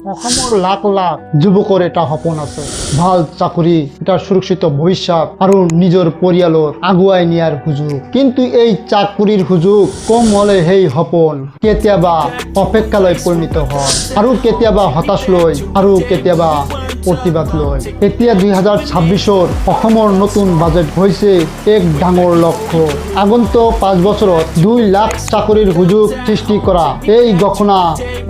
অসমৰ লাখ লাখ যুৱকৰ এটা সপোন আছে, ভাল চাকৰি, এটা সুৰক্ষিত ভৱিষ্যত আৰু নিজৰ পৰিয়ালৰ আগুৱাই নিয়াৰ সুযোগ। কিন্তু এই চাকৰিৰ সুযোগ কম হলে সেই সপোন কেতিয়াবা অপেক্ষালৈ পৰিণত হয় আৰু কেতিয়াবা হতাশ লৈ আৰু কেতিয়াবা প্ৰতিবাদ লৈ। এতিয়া 2026ৰ অসমৰ নতুন বাজেট হৈছে এক ডাঙৰ লক্ষ্য। আগন্তুক 5 বছৰত 2 লাখ চাকৰিৰ সুযোগ সৃষ্টি কৰা। এই ঘোষণা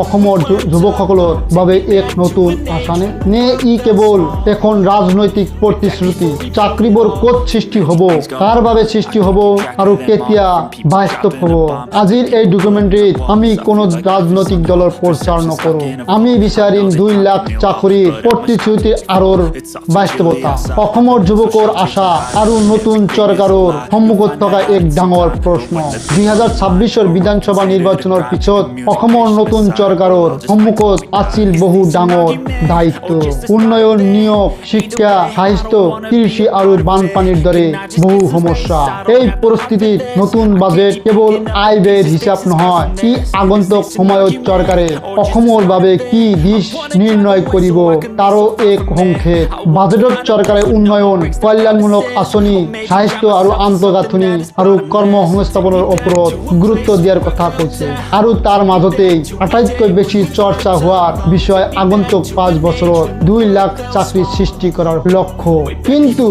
অসমৰ যুৱকসকলৰ বাবে এক নতুন আশানে নে ই কেৱল এখন ৰাজনৈতিক প্ৰতিশ্ৰুতি? চাকৰিবোৰ ক'ত সৃষ্টি হ'ব, কাৰ বাবে সৃষ্টি হ'ব আৰু কেতিয়া বাস্তৱ হ'ব? আজিৰ এই ডকুমেণ্টাৰীত আমি কোনো ৰাজনৈতিক দলৰ প্ৰচাৰ নকৰোঁ। আমি বিচাৰিম 2 লাখ চাকৰিৰ প্ৰতিশ্ৰুতিৰ আঁৰৰ বাস্তৱতা, অসমৰ যুৱকৰ আশা আৰু নতুন চৰকাৰৰ সন্মুখত থকা এক ডাঙৰ প্ৰশ্ন। 2026ৰ বিধানসভা নিৰ্বাচনৰ পিছত অসমৰ নতুন চৰকাৰৰ সন্মুখত আছিল বহু ডাঙৰ দায়িত্ব। উন্নয়ন, নিয়োগ, শিক্ষা, স্বাস্থ্য, কৃষি আৰু বানপানীৰ দৰে বহু সমস্যা। এই পৰিস্থিতিত নতুন বাজেট কেৱল আয় ব্যয়ৰ হিচাপ নহয়, ই আগন্তুক সময়ত চৰকাৰে অসমৰ বাবে কি দিশ নিৰ্ণয় কৰিব তাৰো এক সংকেত। বাজেটত চৰকাৰে উন্নয়ন, কল্যাণমূলক আঁচনি, স্বাস্থ্য আৰু আন্তঃগাঁথনি আৰু কৰ্মসংস্থাপনৰ ওপৰত গুৰুত্ব দিয়াৰ কথা কৈছে। আৰু তাৰ মাজতেই আটাইতকৈ বেছি চৰ্চা হোৱাৰ বিষয় আগন্তুক 5 বছৰত 2 লাখ চাকৰি সৃষ্টি কৰাৰ লক্ষ্য। কিন্তু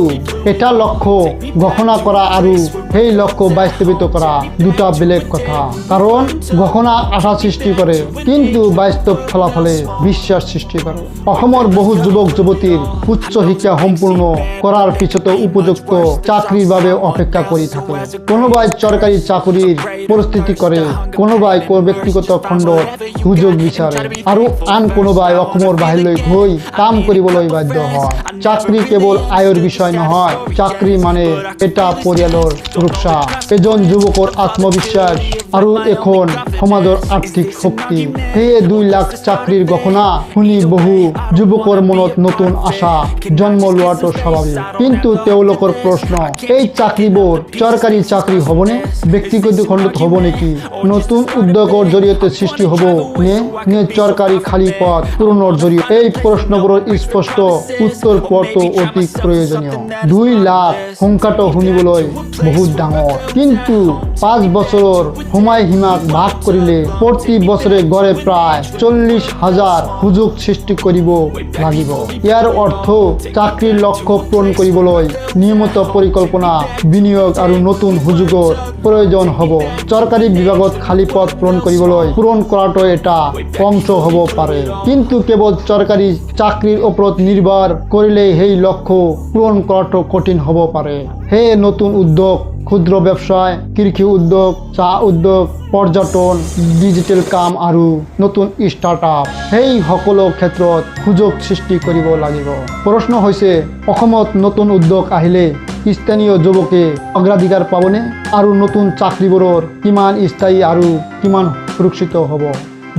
এটা লক্ষ্য ঘোষণা কৰা আৰু সেই লক্ষ্য বাস্তৱায়িত কৰা দুটা বেলেগ কথা। কাৰণ ঘোষণা আশা সৃষ্টি কৰে, কিন্তু বাস্তৱ ফলাফলে বিশ্বাস সৃষ্টি কৰে। অসমৰ বহু যুৱক যুৱতীৰ উচ্চ শিক্ষা সম্পূৰ্ণ কৰাৰ পিছতো উপযুক্ত চাকৰিৰ বাবে অপেক্ষা কৰি থাকে। কোনোবাই চৰকাৰী চাকৰিৰ প্ৰস্তুতি কৰে, কোনোবাই ব্যক্তিগত খণ্ডত সুযোগ বিচাৰে আৰু আন কোনোবাই অসমৰ বাহিৰলৈ গৈ কাম কৰিবলৈ বাধ্য হয়। চাকৰি কেৱল আয়ৰ বিষয় নহয়, চাকৰি মানে এটা পৰিয়ালৰ সুৰক্ষা, এজন যুৱকৰ আত্মবিশ্বাস আৰু এখন সমাজৰ আৰ্থিক শক্তি। সেয়ে 2 লাখ চাকৰিৰ ঘোষণা শুনি বহু যুৱকৰ মনত নতুন আশা জন্ম লোৱাটো স্বাভাৱিক। কিন্তু তেওঁলোকৰ প্ৰশ্ন, এই চাকৰিবোৰ চৰকাৰী চাকৰি হ'বনে, ব্যক্তিগত খণ্ডত হ'ব নেকি, নতুন উদ্যোগৰ জৰিয়তে সৃষ্টি হ'ব নে চৰকাৰী খালী পদ পূৰণৰ জৰিয়তে? এই প্ৰশ্নবোৰৰ স্পষ্ট উত্তৰ পোৱাটো অতি প্ৰয়োজনীয়। 2 লাখ সংখ্যাটো শুনিবলৈ বহুত ডাঙৰ, কিন্তু 5 বছৰৰ সময়সীমাক ভাগ কৰিলে প্ৰতি বছৰে গড়ে প্ৰায় 40,000 সুযোগ সৃষ্টি কৰিব লাগিব। ইয়াৰ অৰ্থ চাকৰিৰ লক্ষ্য পূৰণ কৰিবলৈ নিয়মিত পৰিকল্পনা, বিনিয়োগ আৰু নতুন সুযোগৰ প্ৰয়োজন হ'ব। চৰকাৰী বিভাগত খালী পদ পূৰণ কৰাটো এটা অংশ হ'ব পাৰে, কিন্তু কেৱল চৰকাৰী চাকৰিৰ ওপৰত নিৰ্ভৰ কৰিলে সেই লক্ষ্য পূৰণ কৰাটো কঠিন হ'ব পাৰে। সেয়ে নতুন উদ্যোগ, ক্ষুদ্ৰ ব্যৱসায়, কৃষি উদ্যোগ, চাহ উদ্যোগ, পৰ্যটন, ডিজিটেল কাম আৰু নতুন ষ্টাৰ্টআপ, সেই সকলো ক্ষেত্ৰত সুযোগ সৃষ্টি কৰিব লাগিব। প্ৰশ্ন হৈছে, অসমত নতুন উদ্যোগ আহিলে স্থানীয় যুৱকে অগ্ৰাধিকাৰ পাবনে আৰু নতুন চাকৰিবোৰৰ কিমান স্থায়ী আৰু কিমান সুৰক্ষিত হ'ব?